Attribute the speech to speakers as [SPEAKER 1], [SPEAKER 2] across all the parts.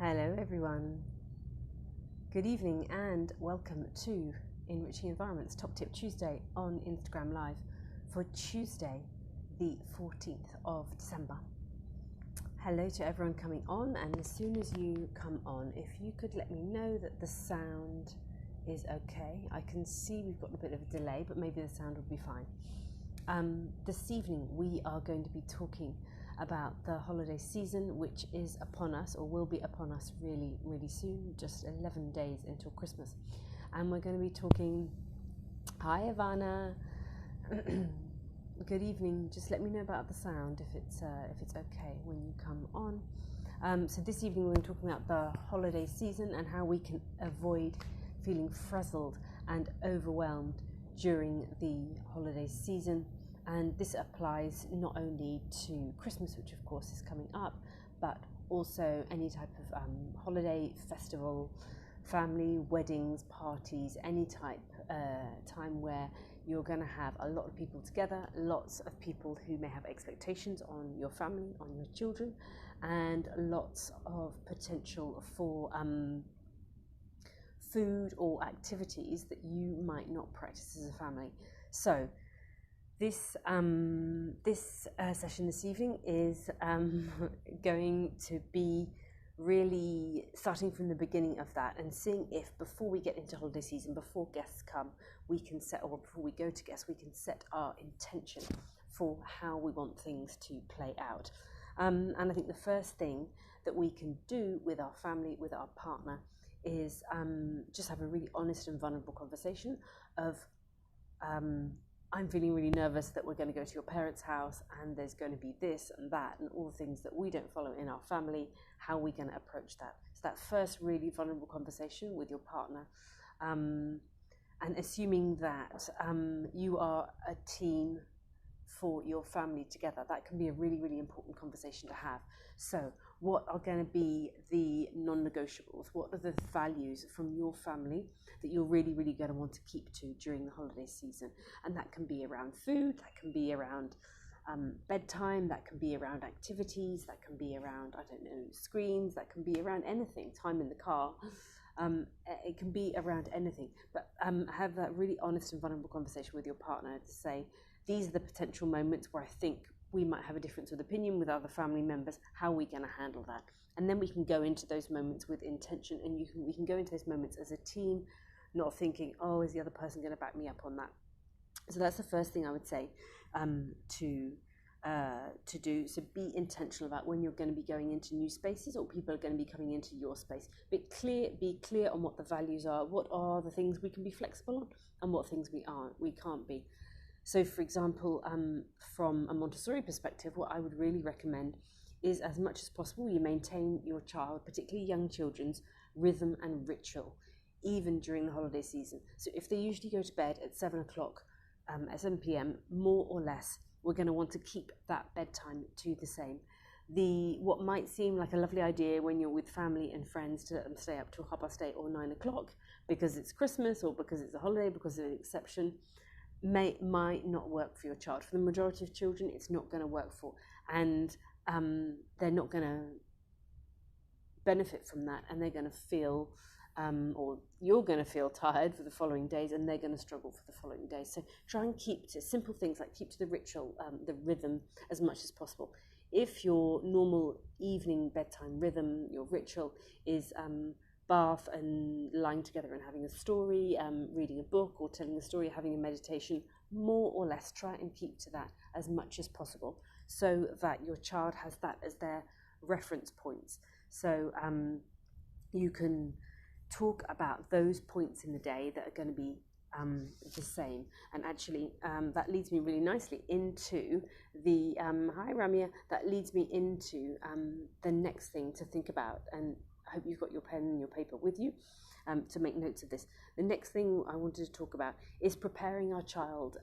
[SPEAKER 1] Hello everyone, good evening and welcome to Enriching Environments Top Tip Tuesday on Instagram Live for Tuesday the 14th of December. Hello to everyone coming on, and as soon as you come on, if you could let me know that the sound is okay. I can see we've got a bit of a delay, but maybe the sound will be fine. This evening we are going to be talking about the holiday season, which is upon us, or will be upon us really soon, just 11 days until Christmas. And we're going to be talking, hi Ivana, good evening, just let me know about the sound if it's okay when you come on. So this evening we're talking about the holiday season and how we can avoid feeling frazzled and overwhelmed during the holiday season. And this applies not only to Christmas, which of course is coming up, but also any type of holiday, festival, family, weddings, parties, any type time where you're going to have a lot of people together, lots of people who may have expectations on your family, on your children, and lots of potential for food or activities that you might not practice as a family. So this session this evening is going to be really starting from the beginning of that and seeing if before we get into holiday season, before guests come, we can set, or before we go to guests, we can set our intention for how we want things to play out. And I think the first thing that we can do with our family, with our partner, is just have a really honest and vulnerable conversation of I'm feeling really nervous that we're going to go to your parents' house and there's going to be this and that and all the things that we don't follow in our family. How are we going to approach that? So that first really vulnerable conversation with your partner, and assuming that you are a team for your family together, that can be a really important conversation to have. So what are going to be the non-negotiables? What are the values from your family that you're really going to want to keep to during the holiday season? And that can be around food, that can be around bedtime, that can be around activities, that can be around, I don't know, screens, that can be around anything, time in the car. It can be around anything, but have that really honest and vulnerable conversation with your partner to say, these are the potential moments where I think we might have a difference of opinion with other family members. How are we going to handle that? And then we can go into those moments with intention, and we can go into those moments as a team, not thinking, oh, is the other person going to back me up on that? So that's the first thing I would say to do. So be intentional about when you're going to be going into new spaces, or people are going to be coming into your space. Be clear on what the values are. What are the things we can be flexible on, and what things we can't be. So, for example, from a Montessori perspective, what I would really recommend is, as much as possible, you maintain your child, particularly young children's, rhythm and ritual, even during the holiday season. So if they usually go to bed at 7 o'clock, at 7 p.m, more or less, we're going to want to keep that bedtime to the same. What might seem like a lovely idea when you're with family and friends to let them stay up till 8:30 or 9 o'clock because it's Christmas or because it's a holiday, because of an exception, might not work for your child. For the majority of children, it's not going to work for, and they're not going to benefit from that, and they're going to feel or you're going to feel tired for the following days, and they're going to struggle for the following days. So try and keep to simple things, like keep to the ritual, the rhythm, as much as possible. If your normal evening bedtime rhythm, your ritual, is bath and lying together and having a story, reading a book or telling a story, having a meditation, more or less try and keep to that as much as possible, so that your child has that as their reference points. So you can talk about those points in the day that are going to be the same. And actually that leads me really nicely into the hi Ramya, that leads me into the next thing to think about, and I hope you've got your pen and your paper with you to make notes of this. The next thing I wanted to talk about is preparing our child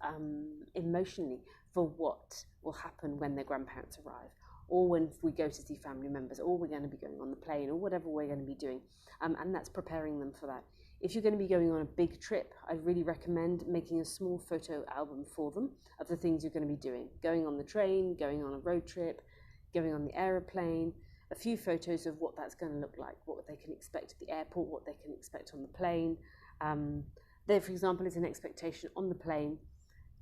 [SPEAKER 1] emotionally for what will happen when their grandparents arrive, or when we go to see family members, or we're going to be going on the plane, or whatever we're going to be doing. And that's preparing them for that. If you're going to be going on a big trip, I'd really recommend making a small photo album for them of the things you're going to be doing. Going on the train, going on a road trip, going on the aeroplane, a few photos of what that's going to look like, what they can expect at the airport, what they can expect on the plane. There, for example, is an expectation on the plane.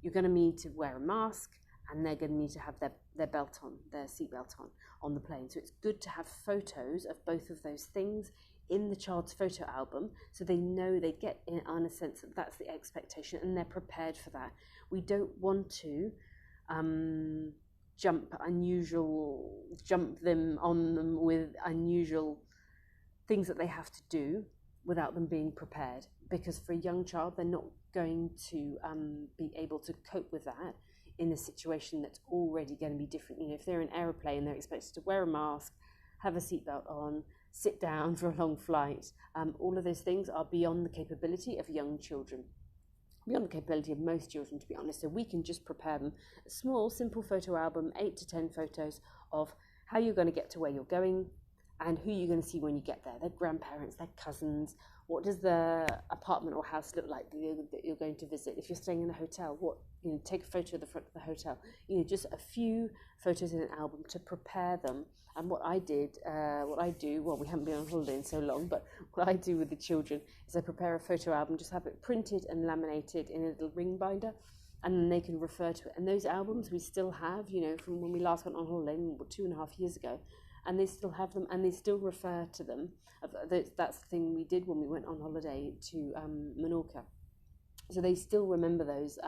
[SPEAKER 1] You're going to need to wear a mask, and they're going to need to have their belt on, their seatbelt on the plane. So it's good to have photos of both of those things in the child's photo album, so they know, they get in on a sense that that's the expectation and they're prepared for that. We don't want to jump them on them with unusual things that they have to do without them being prepared, because for a young child they're not going to be able to cope with that in a situation that's already going to be different. You know, if they're in an aeroplane, they're expected to wear a mask, have a seatbelt on, sit down for a long flight. All of those things are beyond the capability of young children, beyond the capability of most children, to be honest. So we can just prepare them a small, simple photo album, 8 to 10 photos of how you're going to get to where you're going and who you're going to see when you get there. Their grandparents, their cousins. What does the apartment or house look like that you're going to visit? If you're staying in a hotel, take a photo of the front of the hotel. Just a few photos in an album to prepare them. And what I do, well, we haven't been on holiday in so long, but what I do with the children is I prepare a photo album, just have it printed and laminated in a little ring binder, and then they can refer to it. And those albums we still have, from when we last went on holiday 2.5 years ago, and they still have them, and they still refer to them. That's the thing we did when we went on holiday to Menorca. So they still remember those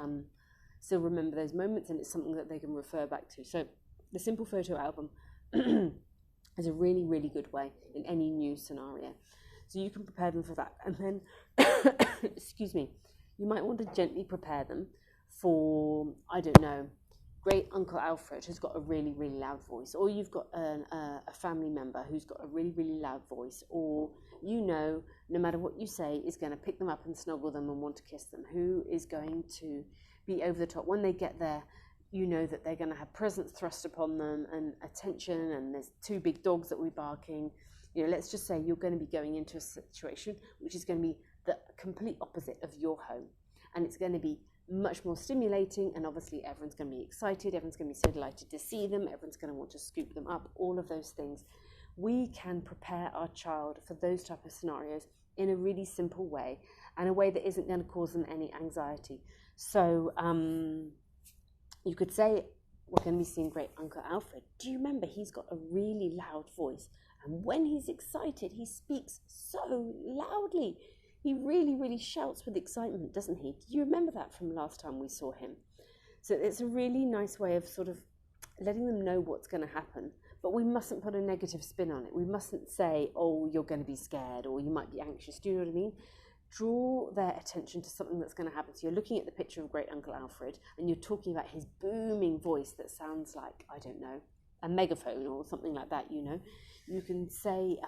[SPEAKER 1] moments, and it's something that they can refer back to. So the simple photo album is a really, really good way in any new scenario. So you can prepare them for that. And then, excuse me, you might want to gently prepare them for, I don't know, Great Uncle Alfred, who's got a really, really loud voice, or you've got a family member who's got a really, really loud voice, or no matter what you say, is going to pick them up and snuggle them and want to kiss them, who is going to be over the top. When they get there, you know that they're going to have presents thrust upon them and attention, and there's 2 big dogs that will be barking. Let's just say you're going to be going into a situation which is going to be the complete opposite of your home, and it's going to be much more stimulating, and obviously everyone's going to be excited, everyone's going to be so delighted to see them, everyone's going to want to scoop them up, all of those things. We can prepare our child for those type of scenarios in a really simple way, and a way that isn't going to cause them any anxiety. So you could say, we're going to be seeing Great Uncle Alfred. Do you remember he's got a really loud voice, and when he's excited he speaks so loudly. He really, really shouts with excitement, doesn't he? Do you remember that from last time we saw him? So it's a really nice way of sort of letting them know what's going to happen, but we mustn't put a negative spin on it. We mustn't say, oh, you're going to be scared, or you might be anxious. Do you know what I mean? Draw their attention to something that's going to happen. So you're looking at the picture of Great Uncle Alfred, and you're talking about his booming voice that sounds like, I don't know, a megaphone or something like that, You can say,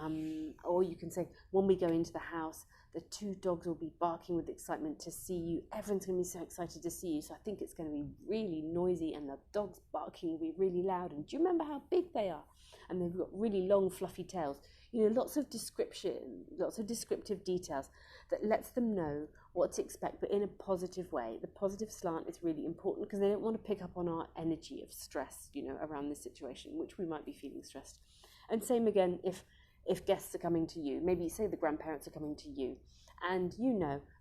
[SPEAKER 1] or you can say, when we go into the house, the 2 dogs will be barking with excitement to see you. Everyone's going to be so excited to see you. So I think it's going to be really noisy, and the dogs barking will be really loud. And do you remember how big they are? And they've got really long, fluffy tails. Lots of description, lots of descriptive details that lets them know what to expect, but in a positive way. The positive slant is really important, because they don't want to pick up on our energy of stress, around this situation, which we might be feeling stressed. And same again, if guests are coming to you, maybe say the grandparents are coming to you, and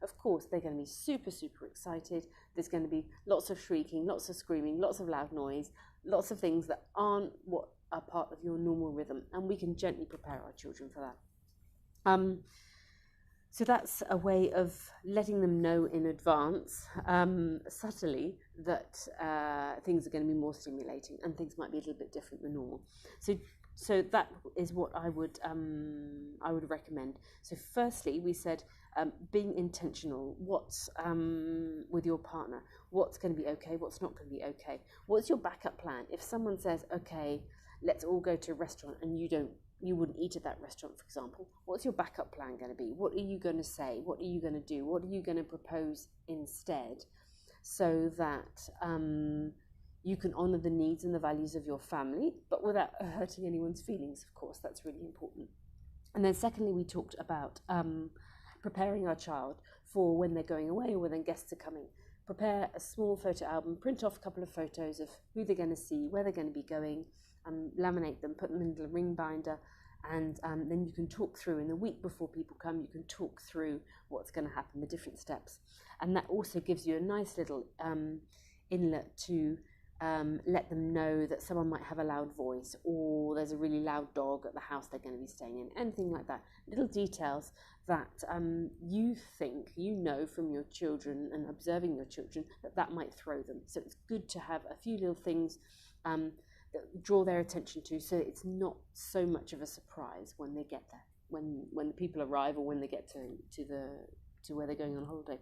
[SPEAKER 1] of course, they're going to be super, super excited. There's going to be lots of shrieking, lots of screaming, lots of loud noise, lots of things that aren't what are part of your normal rhythm, and we can gently prepare our children for that. So that's a way of letting them know in advance, subtly, that things are going to be more stimulating and things might be a little bit different than normal. So that is what I would recommend. So firstly, we said being intentional. What's with your partner? What's going to be okay? What's not going to be okay? What's your backup plan? If someone says, okay, let's all go to a restaurant, and you wouldn't eat at that restaurant, for example, what's your backup plan going to be? What are you going to say? What are you going to do? What are you going to propose instead, so that you can honour the needs and the values of your family, but without hurting anyone's feelings, of course. That's really important. And then secondly, we talked about preparing our child for when they're going away or when guests are coming. Prepare a small photo album, print off a couple of photos of who they're going to see, where they're going to be going, laminate them, put them in the ring binder, and then you can talk through, in the week before people come, you can talk through what's going to happen, the different steps. And that also gives you a nice little inlet to let them know that someone might have a loud voice, or there's a really loud dog at the house they're going to be staying in, anything like that. Little details that you think, you know from your children and observing your children, that might throw them. So it's good to have a few little things that draw their attention to, so it's not so much of a surprise when they get there, when the people arrive, or when they get to where they're going on holiday.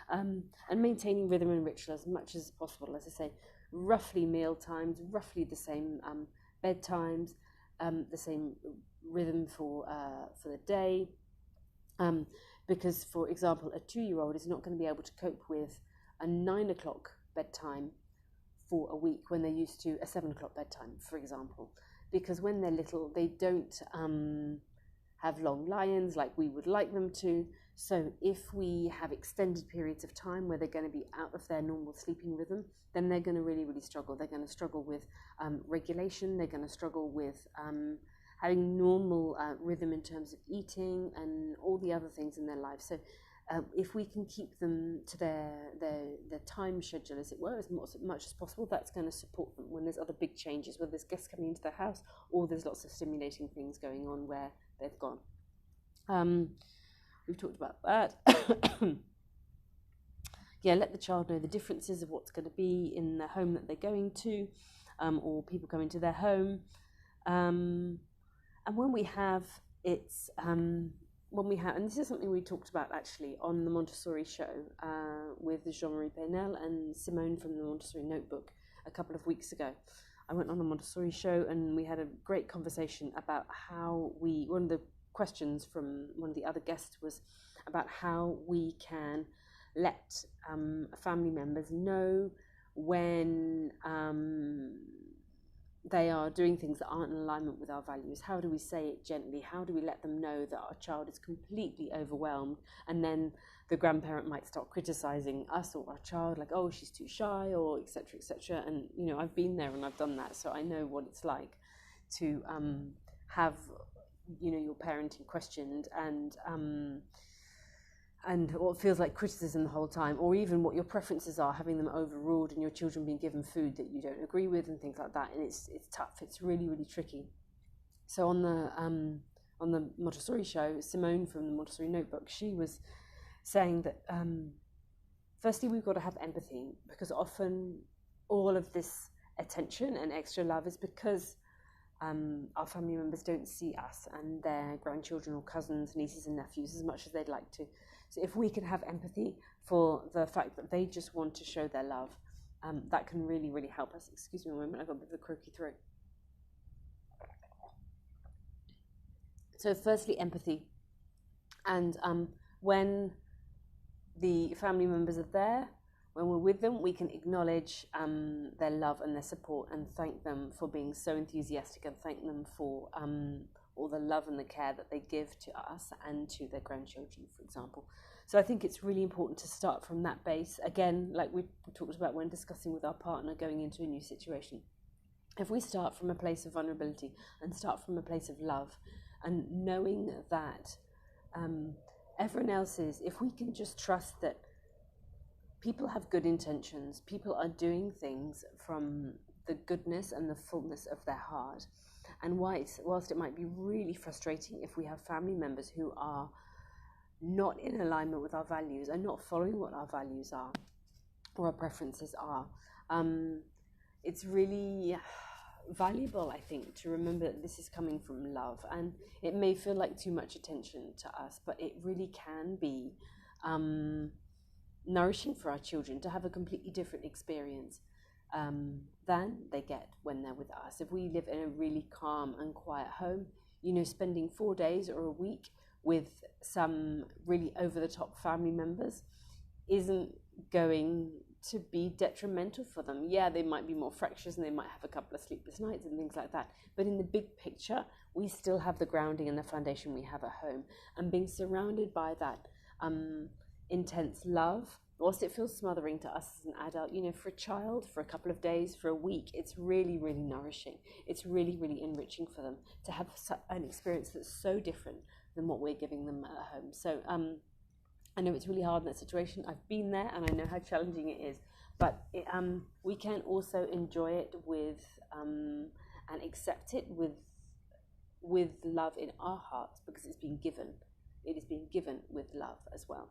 [SPEAKER 1] And maintaining rhythm and ritual as much as possible. As I say, roughly meal times, roughly the same bedtimes, the same rhythm for the day. Because, for example, a 2-year-old is not going to be able to cope with a 9 o'clock bedtime for a week when they're used to a 7 o'clock bedtime, for example. Because when they're little, they don't have long lie-ins like we would like them to. So if we have extended periods of time where they're going to be out of their normal sleeping rhythm, then they're going to really, really struggle. They're going to struggle with regulation. They're going to struggle with having normal rhythm in terms of eating and all the other things in their lives. So if we can keep them to their time schedule, as it were, as much as possible, that's going to support them when there's other big changes, whether there's guests coming into their house or there's lots of stimulating things going on where they've gone. We've talked about that. Yeah, let the child know the differences of what's going to be in the home that they're going to, or people coming to their home. And when we have, and this is something we talked about actually on the Montessori show with Jean-Marie Paynel and Simone from the Montessori Notebook a couple of weeks ago. I went on the Montessori show and we had a great conversation about how one of the questions from one of the other guests was about how we can let family members know when they are doing things that aren't in alignment with our values. How do we say it gently? How do we let them know that our child is completely overwhelmed? And then the grandparent might start criticizing us or our child, like, oh, she's too shy, or etc., etc. And I've been there and I've done that, so I know what it's like to have your parenting questioned and what feels like criticism the whole time, or even what your preferences are, having them overruled and your children being given food that you don't agree with and things like that. And it's tough. It's really, really tricky. So on the Montessori show, Simone from the Montessori Notebook, she was saying that firstly we've got to have empathy, because often all of this attention and extra love is because our family members don't see us and their grandchildren or cousins, nieces and nephews as much as they'd like to. So if we can have empathy for the fact that they just want to show their love, that can really, really help us. Excuse me a moment, I've got a bit of a croaky throat. So firstly, empathy. And when the family members are there, when we're with them, we can acknowledge their love and their support and thank them for being so enthusiastic, and thank them for all the love and the care that they give to us and to their grandchildren, for example. So I think it's really important to start from that base. Again, like we talked about when discussing with our partner going into a new situation. If we start from a place of vulnerability and start from a place of love, and knowing that everyone else is, if we can just trust that people have good intentions, people are doing things from the goodness and the fullness of their heart. And whilst it might be really frustrating if we have family members who are not in alignment with our values and not following what our values are or our preferences are, it's really valuable, I think, to remember that this is coming from love. And it may feel like too much attention to us, but it really can be nourishing for our children to have a completely different experience than they get when they're with us. If we live in a really calm and quiet home, spending 4 days or a week with some really over-the-top family members isn't going to be detrimental for them. Yeah, they might be more fractious and they might have a couple of sleepless nights and things like that, but in the big picture, we still have the grounding and the foundation we have at home. And being surrounded by that intense love whilst it feels smothering to us as an adult, for a child, for a couple of days, for a week, it's really, really nourishing. It's really, really enriching for them to have an experience that's so different than what we're giving them at home. So I know it's really hard in that situation. I've been there and I know how challenging it is. But we can also enjoy it with and accept it with love in our hearts, because it's been given. It is being given with love as well.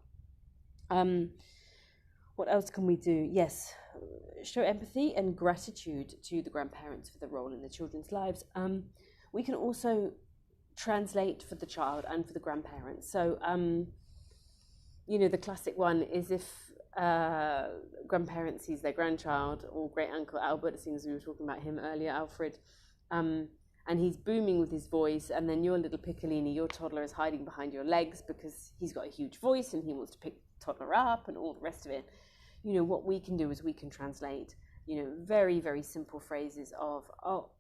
[SPEAKER 1] What else can we do? Yes, show empathy and gratitude to the grandparents for the role in the children's lives. We can also translate for the child and for the grandparents. So, the classic one is if grandparent sees their grandchild, or Great Uncle Albert, it seems we were talking about him earlier, Alfred, and he's booming with his voice, and then your little Piccolini, your toddler, is hiding behind your legs because he's got a huge voice and he wants to pick toddler up and all the rest of it. What we can do is we can translate, very, very simple phrases of, oh,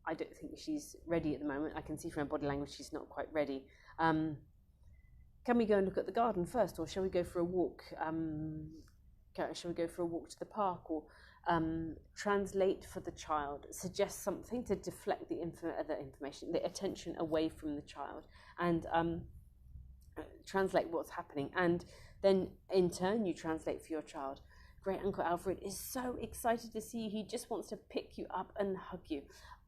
[SPEAKER 1] I don't think she's ready at the moment. I can see from her body language she's not quite ready. Can we go and look at the garden first, or shall we go for a walk? Shall we go for a walk to the park? Or translate for the child, suggest something to deflect the information, the attention away from the child, and translate what's happening. And then in turn, you translate for your child. Great Uncle Alfred is so excited to see you. He just wants to pick you up and hug you.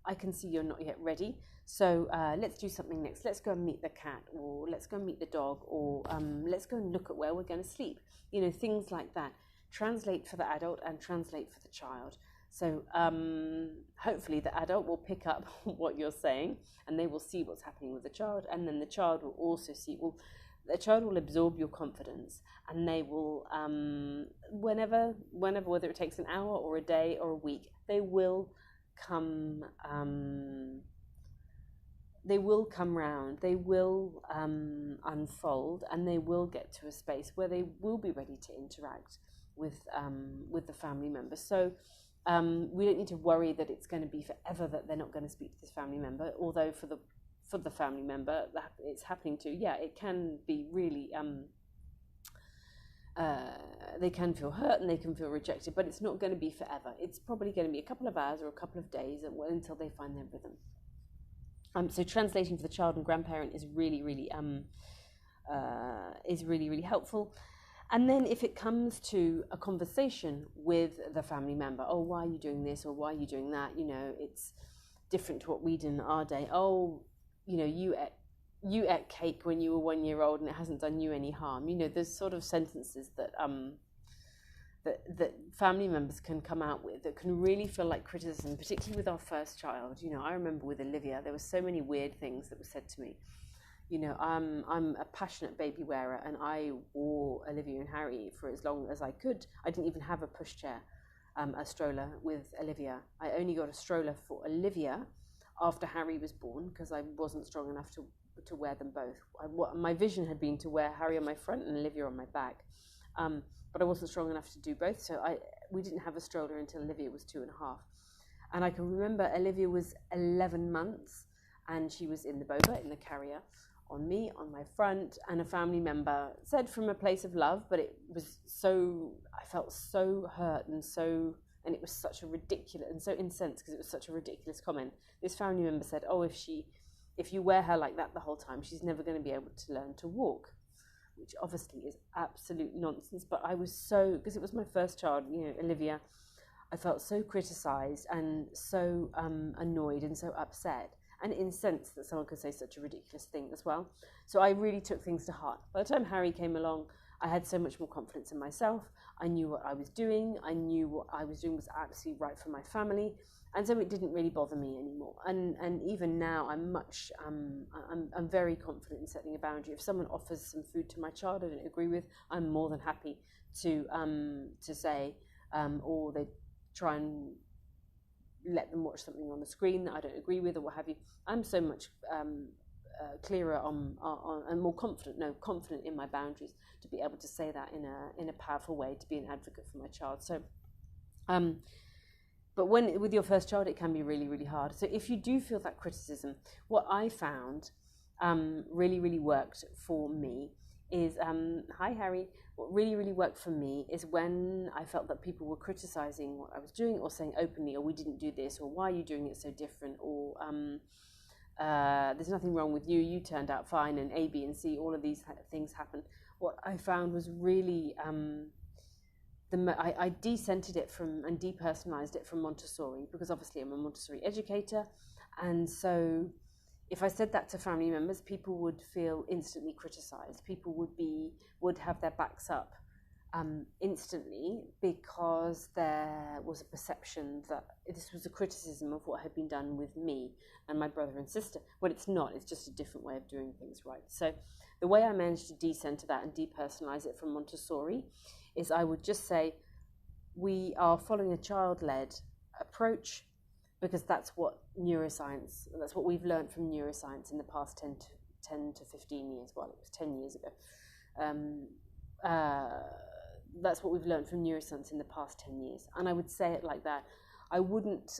[SPEAKER 1] I can see you're not yet ready. So let's do something next. Let's go and meet the cat, or let's go and meet the dog, or let's go and look at where we're going to sleep. Things like that. Translate for the adult and translate for the child. So hopefully the adult will pick up what you're saying, and they will see what's happening with the child, and then the child will also see, the child will absorb your confidence, and they will, whenever, whether it takes an hour or a day or a week, they will come round, they will unfold, and they will get to a space where they will be ready to interact with the family members. So we don't need to worry that it's going to be forever that they're not going to speak to this family member, although for the family member that it's happening to, it can be really they can feel hurt and they can feel rejected, but it's not going to be forever. It's probably going to be a couple of hours or a couple of days until they find their rhythm. So translating for the child and grandparent is really, really helpful. And then if it comes to a conversation with the family member, oh, why are you doing this, or why are you doing that? It's different to what we did in our day. Oh, you ate cake when you were 1 year old and it hasn't done you any harm. There's sort of sentences that that family members can come out with that can really feel like criticism, particularly with our first child. I remember with Olivia, there were so many weird things that were said to me. I'm a passionate baby wearer, and I wore Olivia and Harry for as long as I could. I didn't even have a pushchair, a stroller with Olivia. I only got a stroller for Olivia after Harry was born, because I wasn't strong enough to wear them both. My vision had been to wear Harry on my front and Olivia on my back, but I wasn't strong enough to do both, so we didn't have a stroller until Olivia was 2.5. And I can remember Olivia was 11 months, and she was in the boba, in the carrier, on me, on my front, and a family member said from a place of love, but it was I felt so hurt, and it was such a ridiculous, and so incensed because it was such a ridiculous comment. This family member said, oh, if you wear her like that the whole time, she's never going to be able to learn to walk, which obviously is absolute nonsense. But I was because it was my first child, Olivia, I felt so criticised and so annoyed and so upset and incensed that someone could say such a ridiculous thing as well. So I really took things to heart. By the time Harry came along, I had so much more confidence in myself. I knew what I was doing. I knew what I was doing was absolutely right for my family. And so it didn't really bother me anymore. And even now, I'm very confident in setting a boundary. If someone offers some food to my child I don't agree with, I'm more than happy to say, or they try and let them watch something on the screen that I don't agree with, or what have you. I'm so much clearer on and more confident in my boundaries to be able to say that in a powerful way, to be an advocate for my child. So, but when with your first child, it can be really, really hard. So if you do feel that criticism, what I found really, really worked for me is, hi Harry, what really worked for me is when I felt that people were criticizing what I was doing or saying openly, or we didn't do this, or why are you doing it so different, or there's nothing wrong with you, you turned out fine, and A, B, and C, all of these things happened. What I found was really, I decentered it from and depersonalized it from Montessori, because obviously I'm a Montessori educator, and so if I said that to family members, people would feel instantly criticized. People would have their backs up instantly, because there was a perception that this was a criticism of what had been done with me and my brother and sister. Well, it's not. It's just a different way of doing things, right? So the way I managed to decenter that and depersonalize it from Montessori is I would just say, we are following a child-led approach, because that's what we've learned from neuroscience in the past 10 to 15 years. Well, it was 10 years ago. That's what we've learned from neuroscience in the past 10 years. And I would say it like that. I wouldn't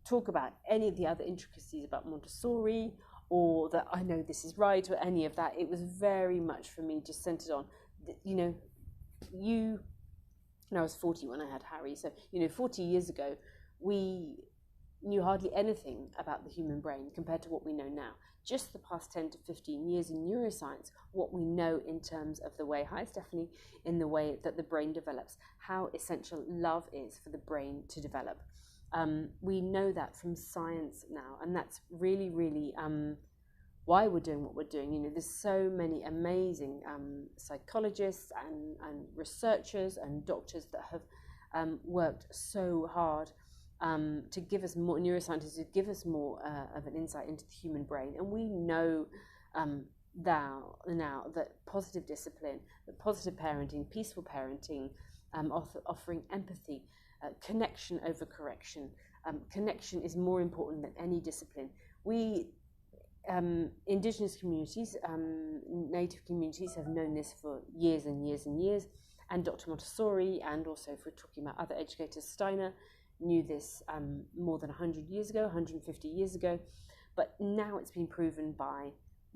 [SPEAKER 1] talk about any of the other intricacies about Montessori, or that I know this is right, or any of that. It was very much for me just centered on, I was 40 when I had Harry. So, 40 years ago, we knew hardly anything about the human brain compared to what we know now. Just the past 10 to 15 years in neuroscience, what we know in terms of the way, hi Stephanie, in the way that the brain develops, how essential love is for the brain to develop. We know that from science now, and that's really why we're doing what we're doing. There's so many amazing psychologists and researchers and doctors that have worked so hard to give us more, neuroscientists to give us more of an insight into the human brain. And we know now that positive discipline, that positive parenting, peaceful parenting, offering empathy, connection over correction, connection is more important than any discipline. We Indigenous communities, native communities have known this for years and years and years, and Dr. Montessori, and also if we're talking about other educators, Steiner, knew this more than 100 years ago, 150 years ago, but now it's been proven by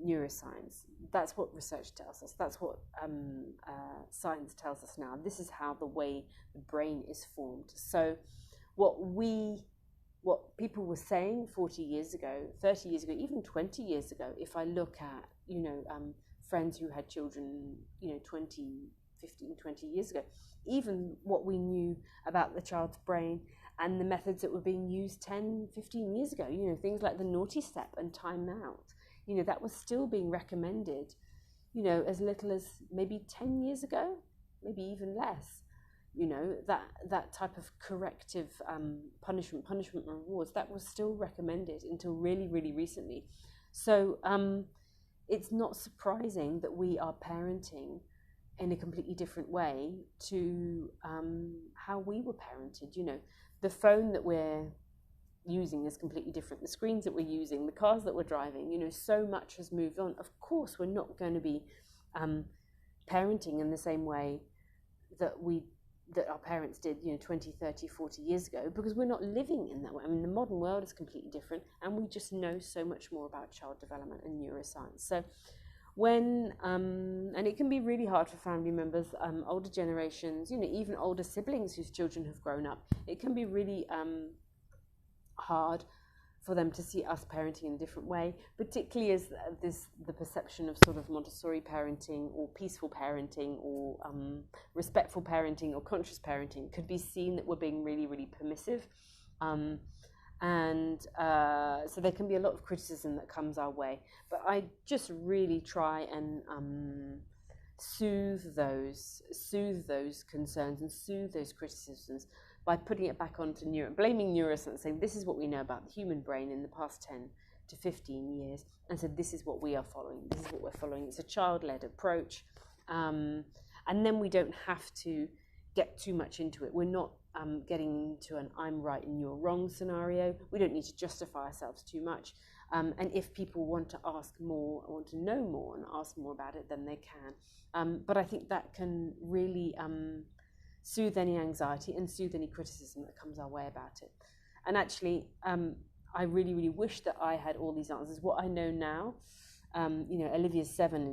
[SPEAKER 1] neuroscience. That's what research tells us. That's what science tells us now. This is how the way the brain is formed. So what people were saying 40 years ago, 30 years ago, even 20 years ago, if I look at, friends who had children, 15, 20 years ago, even what we knew about the child's brain and the methods that were being used 10, 15 years ago, things like the naughty step and time out, that was still being recommended, as little as maybe 10 years ago, maybe even less. That type of corrective punishment rewards, that was still recommended until really recently. So it's not surprising that we are parenting in a completely different way to how we were parented. The phone that we're using is completely different. The screens that we're using, the cars that we're driving, so much has moved on. Of course, we're not going to be parenting in the same way that our parents did, 20, 30, 40 years ago, because we're not living in that way. I mean, the modern world is completely different, and we just know so much more about child development and neuroscience. So when, and it can be really hard for family members, older generations, even older siblings whose children have grown up, it can be really hard for them to see us parenting in a different way, particularly as the perception of sort of Montessori parenting or peaceful parenting or respectful parenting or conscious parenting could be seen that we're being really permissive. So there can be a lot of criticism that comes our way, but I just really try and soothe those concerns and soothe those criticisms by putting it back onto blaming neuroscience, saying this is what we know about the human brain in the past 10 to 15 years, and so this is what we are following, this is what we're following. It's a child-led approach, and then we don't have to get too much into it. We're not getting into an I'm right and you're wrong scenario. We don't need to justify ourselves too much, and if people want to ask more, or want to know more and ask more about it, then they can. But I think that can really soothe any anxiety and soothe any criticism that comes our way about it. And actually, I really wish that I had all these answers. What I know now Olivia's 7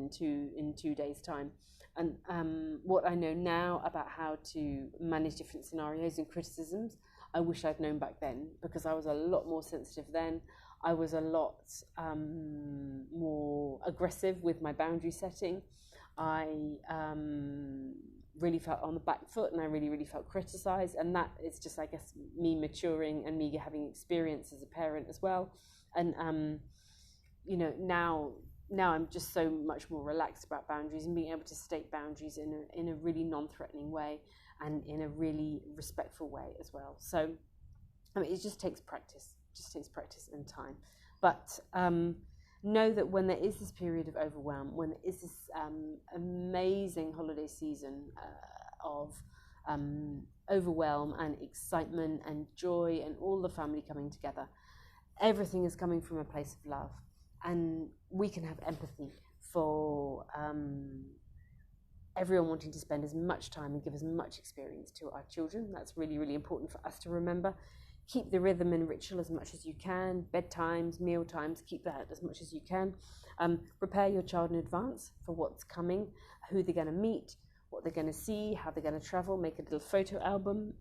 [SPEAKER 1] in 2 days' time. And what I know now about how to manage different scenarios and criticisms, I wish I'd known back then, because I was a lot more sensitive then. I was a lot more aggressive with my boundary setting. I really felt on the back foot, and I really felt criticised. And that is just, I guess, me maturing and me having experience as a parent as well. And now I'm just so much more relaxed about boundaries and being able to state boundaries in a really non-threatening way and in a really respectful way as well. So, it just takes practice. And time. But know that when there is this period of overwhelm, when there is this amazing holiday season of overwhelm and excitement and joy and all the family coming together, everything is coming from a place of love. And we can have empathy for everyone wanting to spend as much time and give as much experience to our children. That's really important for us to remember. Keep the rhythm and ritual as much as you can. Bedtimes, meal times, keep that as much as you can. Prepare your child in advance for what's coming, who they're going to meet, what they're going to see, how they're going to travel. Make a little photo album.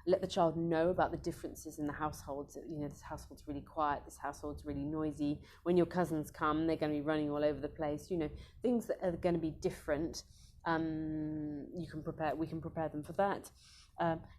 [SPEAKER 1] Let the child know about the differences in the households. This household's really quiet, this household's really noisy. When your cousins come, they're going to be running all over the place. Things that are going to be different. We can prepare them for that.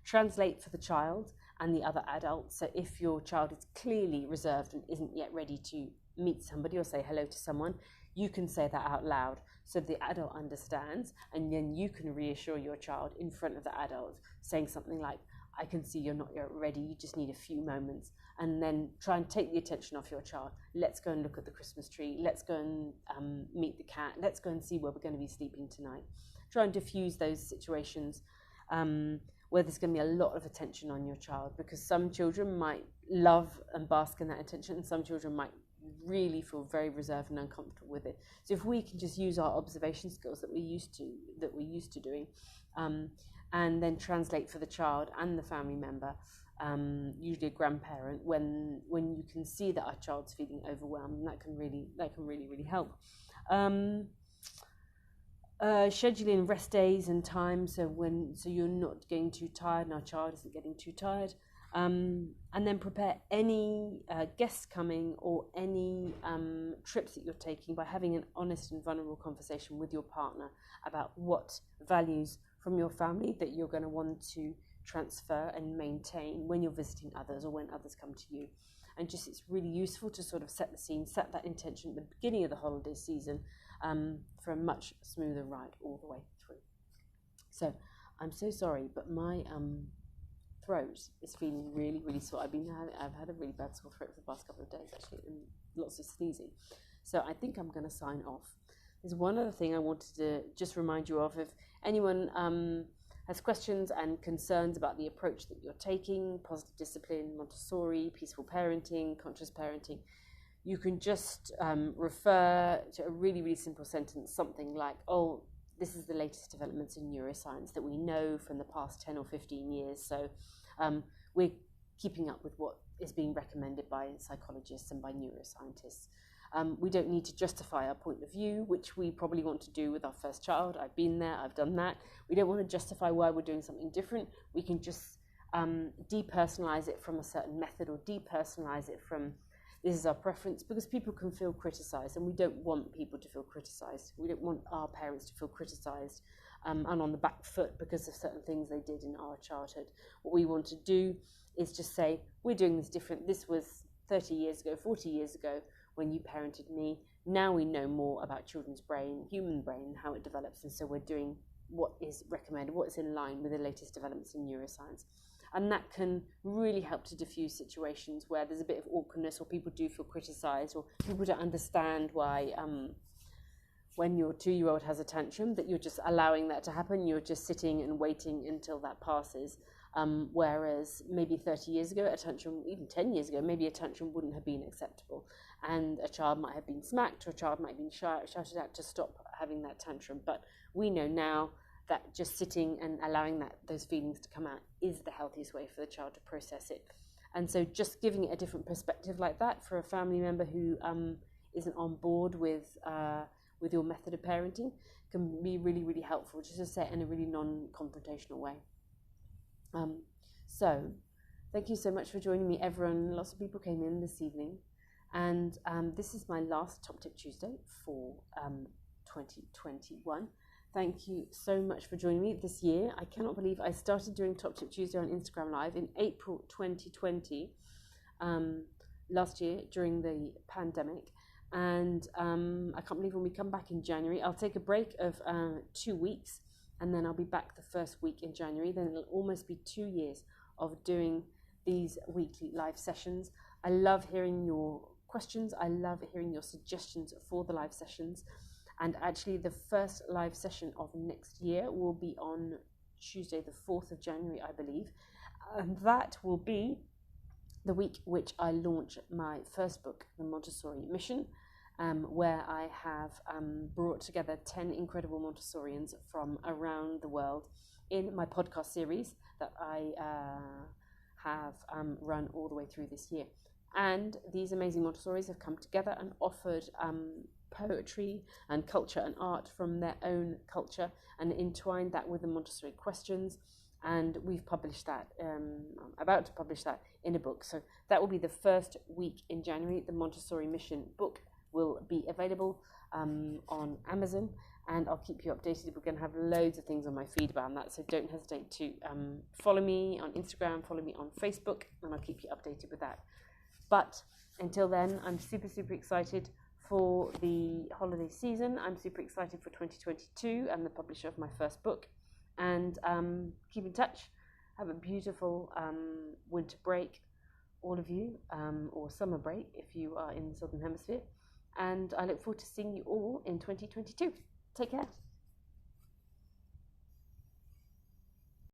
[SPEAKER 1] Translate for the child and the other adult. So if your child is clearly reserved and isn't yet ready to meet somebody or say hello to someone, you can say that out loud so the adult understands, and then you can reassure your child in front of the adult, saying something like, I can see you're not yet ready, you just need a few moments. And then try and take the attention off your child. Let's go and look at the Christmas tree. Let's go and meet the cat. Let's go and see where we're going to be sleeping tonight. Try and diffuse those situations where there's going to be a lot of attention on your child, because some children might love and bask in that attention, and some children might really feel very reserved and uncomfortable with it. So if we can just use our observation skills that we're used to doing, and then translate for the child and the family member, usually a grandparent, when you can see that our child's feeling overwhelmed, that can really help. Scheduling rest days and time, so you're not getting too tired and our child isn't getting too tired, and then prepare any guests coming or any trips that you're taking by having an honest and vulnerable conversation with your partner about what values from your family that you're going to want to transfer and maintain when you're visiting others or when others come to you. And just, it's really useful to sort of set the scene, set that intention at the beginning of the holiday season, for a much smoother ride all the way through. So I'm so sorry, but my throat is feeling really sore. I've had a really bad sore throat for the past couple of days actually, and lots of sneezing. So I think I'm going to sign off. There's one other thing I wanted to just remind you of. If anyone has questions and concerns about the approach that you're taking, positive discipline, Montessori, peaceful parenting, conscious parenting, you can just refer to a really simple sentence, something like, oh, this is the latest developments in neuroscience that we know from the past 10 or 15 years. So we're keeping up with what is being recommended by psychologists and by neuroscientists. We don't need to justify our point of view, which we probably want to do with our first child. I've been there, I've done that. We don't want to justify why we're doing something different. We can just depersonalize it from a certain method, or depersonalize it from, this is our preference, because people can feel criticized, and we don't want people to feel criticized. We don't want our parents to feel criticized and on the back foot because of certain things they did in our childhood. What we want to do is just say, we're doing this different. This was 30 years ago, 40 years ago, when you parented me. Now we know more about children's brain, human brain, how it develops, and so we're doing what is recommended, what is in line with the latest developments in neuroscience. And that can really help to diffuse situations where there's a bit of awkwardness, or people do feel criticized, or people don't understand why when your 2-year-old has a tantrum, that you're just allowing that to happen. You're just sitting and waiting until that passes. Whereas maybe 30 years ago, a tantrum, even 10 years ago, maybe a tantrum wouldn't have been acceptable. And a child might have been smacked, or a child might have been shouted at to stop having that tantrum. But we know now that just sitting and allowing those feelings to come out is the healthiest way for the child to process it. And so just giving it a different perspective like that for a family member who isn't on board with your method of parenting can be really, really helpful, just to say it in a really non-confrontational way. So thank you so much for joining me, everyone. Lots of people came in this evening. And this is my last Top Tip Tuesday for 2021. Thank you so much for joining me this year. I cannot believe I started doing Top Tip Tuesday on Instagram Live in April 2020, last year during the pandemic. And I can't believe when we come back in January, I'll take a break of 2 weeks, and then I'll be back the first week in January. Then it'll almost be 2 years of doing these weekly live sessions. I love hearing your questions. I love hearing your suggestions for the live sessions. And actually the first live session of next year will be on Tuesday, the 4th of January, I believe. And that will be the week which I launch my first book, The Montessori Mission, where I have brought together 10 incredible Montessorians from around the world in my podcast series that I have run all the way through this year. And these amazing Montessoris have come together and offered poetry and culture and art from their own culture and entwined that with the Montessori questions. And we've published that, I'm about to publish that in a book. So that will be the first week in January. The Montessori Mission book will be available on Amazon, and I'll keep you updated. We're going to have loads of things on my feed about that, so don't hesitate to follow me on Instagram, follow me on Facebook, and I'll keep you updated with that. But until then, I'm super, super excited for the holiday season. I'm super excited for 2022 and the publisher of my first book. And keep in touch. Have a beautiful winter break, all of you, or summer break if you are in the Southern Hemisphere. And I look forward to seeing you all in 2022. Take care.